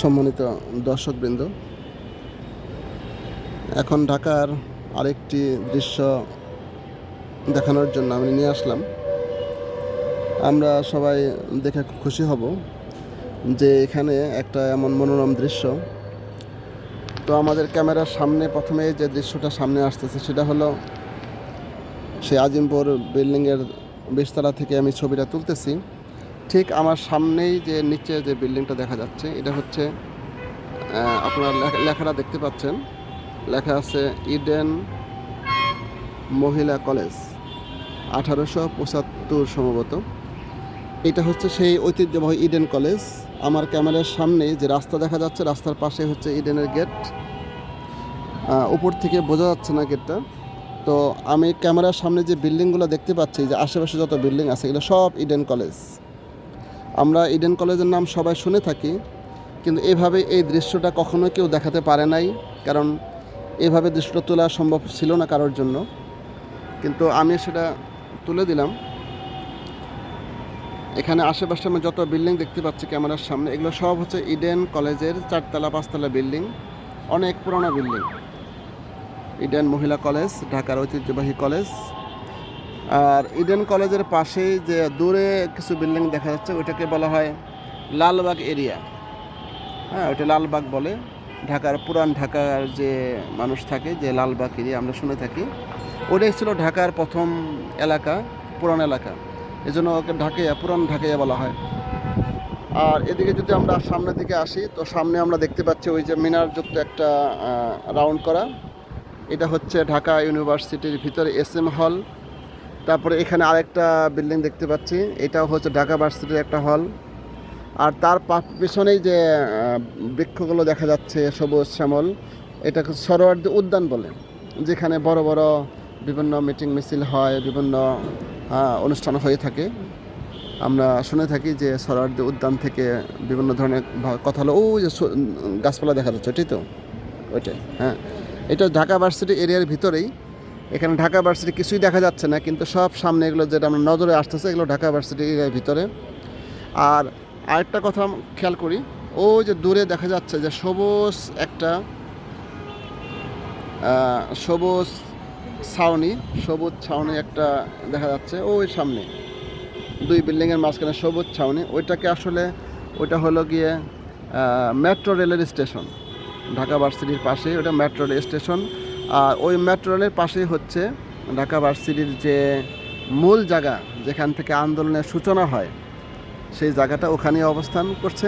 সম্মানিত দর্শকবৃন্দ, এখন ঢাকার আরেকটি দৃশ্য দেখানোর জন্য আমি নিয়ে আসলাম। আমরা সবাই দেখে খুশি হব যে এখানে একটা এমন মনোরম দৃশ্য। তো আমাদের ক্যামেরার সামনে প্রথমে যে দৃশ্যটা সামনে আসতেছে সেটা হলো সেই আজিমপুর বিল্ডিংয়ের 20 তলা থেকে আমি ছবিটা তুলতেছি। ঠিক আমার সামনেই যে নিচে যে বিল্ডিংটা দেখা যাচ্ছে এটা হচ্ছে আপনারা লেখাটা দেখতে পাচ্ছেন, লেখা আছে ইডেন মহিলা কলেজ 1875 সম্ভবত। এটা হচ্ছে সেই ঐতিহ্যবাহী ইডেন কলেজ। আমার ক্যামেরার সামনে যে রাস্তা দেখা যাচ্ছে, রাস্তার পাশে হচ্ছে ইডেনের গেট। উপর থেকে বোঝা যাচ্ছে না গেটটা। তো আমি ক্যামেরার সামনে যে বিল্ডিংগুলো দেখতে পাচ্ছি, যে আশেপাশে যত বিল্ডিং আছে এগুলো সব ইডেন কলেজ। আমরা ইডেন কলেজের নাম সবাই শুনে থাকি, কিন্তু এভাবে এই দৃশ্যটা কখনোই কেউ দেখাতে পারে নাই, কারণ এভাবে দৃশ্যটা তোলা সম্ভব ছিল না কারোর জন্য। কিন্তু আমি সেটা তুলে দিলাম। এখানে আশেপাশে আমি যত বিল্ডিং দেখতে পাচ্ছি ক্যামেরার সামনে, এগুলো সব হচ্ছে ইডেন কলেজের 4 তলা 5 তলা বিল্ডিং, অনেক পুরোনো বিল্ডিং। ইডেন মহিলা কলেজ ঢাকার ঐতিহ্যবাহী কলেজ। আর ইডেন কলেজের পাশেই যে দূরে কিছু বিল্ডিং দেখা যাচ্ছে ওইটাকে বলা হয় লালবাগ এরিয়া। হ্যাঁ, ওইটা লালবাগ বলে। পুরান ঢাকার যে মানুষ থাকে, যে লালবাগ এরিয়া আমরা শুনে থাকি, ওটাই ছিল ঢাকার প্রথম এলাকা, পুরান এলাকা। এই জন্য ওকে পুরান ঢাকাইয়া বলা হয়। আর এদিকে যদি আমরা সামনের দিকে আসি, তো সামনে আমরা দেখতে পাচ্ছি ওই যে মিনারযুক্ত একটা রাউন্ড করা, এটা হচ্ছে ঢাকা ইউনিভার্সিটির ভিতরে SM হল। তারপরে এখানে আরেকটা বিল্ডিং দেখতে পাচ্ছি, এটাও হচ্ছে ঢাকা ভার্সিটির একটা হল। আর তার পিছনেই যে বৃক্ষগুলো দেখা যাচ্ছে সবুজ শ্যামল, এটাকে সরোয়ার্দী উদ্যান বলে, যেখানে বড় বড় বিভিন্ন মিটিং মিছিল হয়, বিভিন্ন অনুষ্ঠান হয়ে থাকে। আমরা শুনে থাকি যে সরোয়ার্দী উদ্যান থেকে বিভিন্ন ধরনের কথা হলো, ওই যে গাছপালা দেখা যাচ্ছে, ওইটাই তো, ওইটাই। হ্যাঁ, এটা ঢাকা ভার্সিটি এরিয়ার ভিতরেই। এখানে ঢাকা ভার্সিটি কিছুই দেখা যাচ্ছে না, কিন্তু সব সামনে এগুলো যেটা আমরা নজরে আসতেছে এগুলো ঢাকা ভার্সিটি এরিয়ার ভিতরে। আর আরেকটা কথা খেয়াল করি, ওই যে দূরে দেখা যাচ্ছে যে সবুজ একটা সবুজ ছাউনি একটা দেখা যাচ্ছে ওই সামনে, 2 বিল্ডিংয়ের মাঝখানে সবুজ ছাউনি। ওইটা হলো গিয়ে মেট্রো রেলের স্টেশন। ঢাকা ভার্সিটির পাশে ওটা মেট্রো রেল স্টেশন। আর ওই মেট্রো রেলের পাশেই হচ্ছে ঢাকা ভার্সিটির যে মূল জায়গা, যেখান থেকে আন্দোলনের সূচনা হয়, সেই জায়গাটা ওখানেই অবস্থান করছে।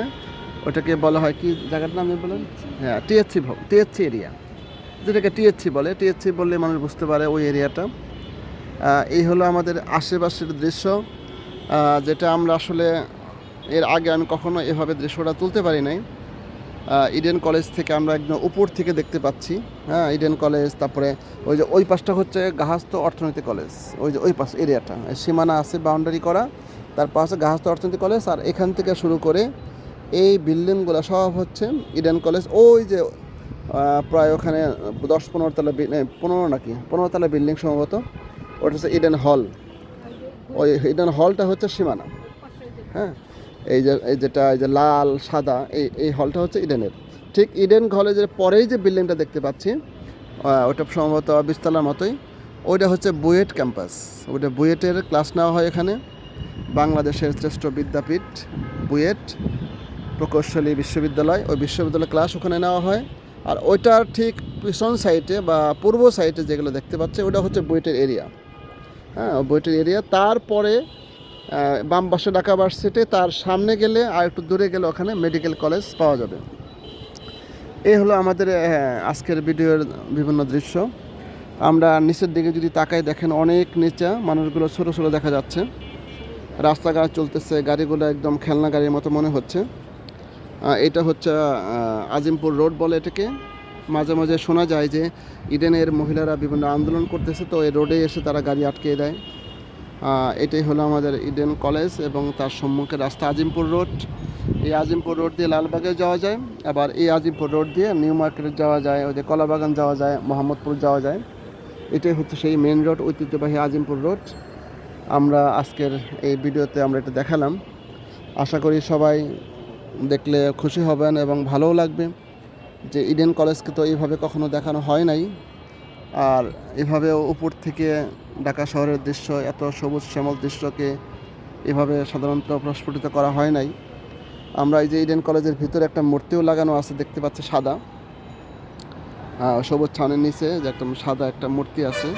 ওটাকে বলা হয় কি জায়গাটার নাম বলেন? হ্যাঁ, টিএসসি এরিয়া, যেটাকে টিএসসি বলে। টিএসসি বললে মানুষ বুঝতে পারে ওই এরিয়াটা। এই হলো আমাদের আশেপাশের দৃশ্য, যেটা আমরা আসলে এর আগে আমি কখনো এভাবে দৃশ্যটা তুলতে পারি নাই। ইডেন কলেজ থেকে আমরা একদম উপর থেকে দেখতে পাচ্ছি। হ্যাঁ, ইডেন কলেজ, তারপরে ওই যে ওই পাশটা হচ্ছে গার্হস্থ্য অর্থনীতি কলেজ, ওই যে ওই পাশ এরিয়াটা সীমানা আছে বাউন্ডারি করা, তার পাশে গার্হস্থ্য অর্থনীতি কলেজ। আর এখান থেকে শুরু করে এই বিল্ডিংগুলো সব হচ্ছে ইডেন কলেজ। ওই যে প্রায় ওখানে 10-15 তলা, 15 তলা বিল্ডিং সম্ভবত, ওটা হচ্ছে ইডেন হল। ওই ইডেন হলটা হচ্ছে সীমানা। হ্যাঁ, এই যে লাল সাদা, এই হলটা হচ্ছে ইডেনের। ঠিক ইডেন কলেজের পরেই যে বিল্ডিংটা দেখতে পাচ্ছি, ওটা সম্ভবত 20 তলার মতোই, ওইটা হচ্ছে বুয়েট ক্যাম্পাস। ওইটা বুয়েটের ক্লাস নেওয়া হয় এখানে। বাংলাদেশের শ্রেষ্ঠ বিদ্যাপীঠ বুয়েট প্রকৌশলী বিশ্ববিদ্যালয়, ওই বিশ্ববিদ্যালয়ের ক্লাস ওখানে নেওয়া হয়। আর ওইটার ঠিক পিছন সাইডে বা পূর্ব সাইডে যেগুলো দেখতে পাচ্ছে, ওটা হচ্ছে বুয়েটের এরিয়া। হ্যাঁ, বুয়েটের এরিয়া। তারপরে বাম পাশে ঢাকা ভার্সিটি, তার সামনে গেলে আর একটু দূরে গেলে ওখানে মেডিকেল কলেজ পাওয়া যাবে। এই হলো আমাদের আজকের ভিডিওর বিভিন্ন দৃশ্য। আমরা নিচের দিকে যদি তাকাই, দেখেন অনেক নিচে মানুষগুলো ছোটো ছোটো দেখা যাচ্ছে। রাস্তাঘাট চলতেছে, গাড়িগুলো একদম খেলনা গাড়ির মতো মনে হচ্ছে। এটা হচ্ছে আজিমপুর রোড বলে এটাকে। মাঝে মাঝে শোনা যায় যে ইডেনের মহিলারা বিভিন্ন আন্দোলন করতেছে, তো এই রোডে এসে তারা গাড়ি আটকে দেয়। এটাই হলো আমাদের ইডেন কলেজ এবং তার সম্মুখে রাস্তা আজিমপুর রোড। এই আজিমপুর রোড দিয়ে লালবাগে যাওয়া যায়, আবার এই আজিমপুর রোড দিয়ে নিউ মার্কেটে যাওয়া যায়, ওই যে কলাবাগান যাওয়া যায়, মোহাম্মদপুর যাওয়া যায়। এটাই হচ্ছে সেই মেন রোড, ঐতিহ্যবাহী আজিমপুর রোড। আমরা আজকের এই ভিডিওতে আমরা এটা দেখালাম। আশা করি সবাই দেখলে খুশি হবেন এবং ভালোও লাগবে যে ইডেন কলেজকে তো এইভাবে কখনো দেখানো হয় নাই। আর এভাবে উপর থেকে ঢাকা শহরের দৃশ্য, এত সবুজ শ্যামল দৃশ্যকে এভাবে সাধারণত প্রস্ফুটিত করা হয় নাই। আমরা এই যে ইডেন কলেজের ভিতরে একটা মূর্তিও লাগানো আছে, দেখতে পাচ্ছি সাদা সবুজ ছাউনির নিচে যে একটা সাদা একটা মূর্তি আছে।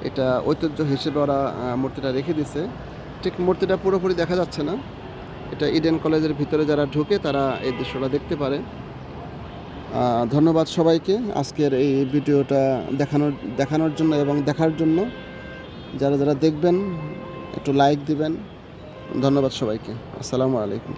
এটা ঐতিহ্য হিসেবে ওরা মূর্তিটা রেখে দিছে। ঠিক মূর্তিটা পুরোপুরি দেখা যাচ্ছে না। এটা ইডেন কলেজের ভিতরে যারা ঢুকে তারা এই দৃশ্যটা দেখতে পারে। ধন্যবাদ সবাইকে আজকের এই ভিডিওটা দেখানোর জন্য এবং দেখার জন্য। যারা যারা দেখবেন একটু লাইক দিবেন। ধন্যবাদ সবাইকে। আসসালামু আলাইকুম।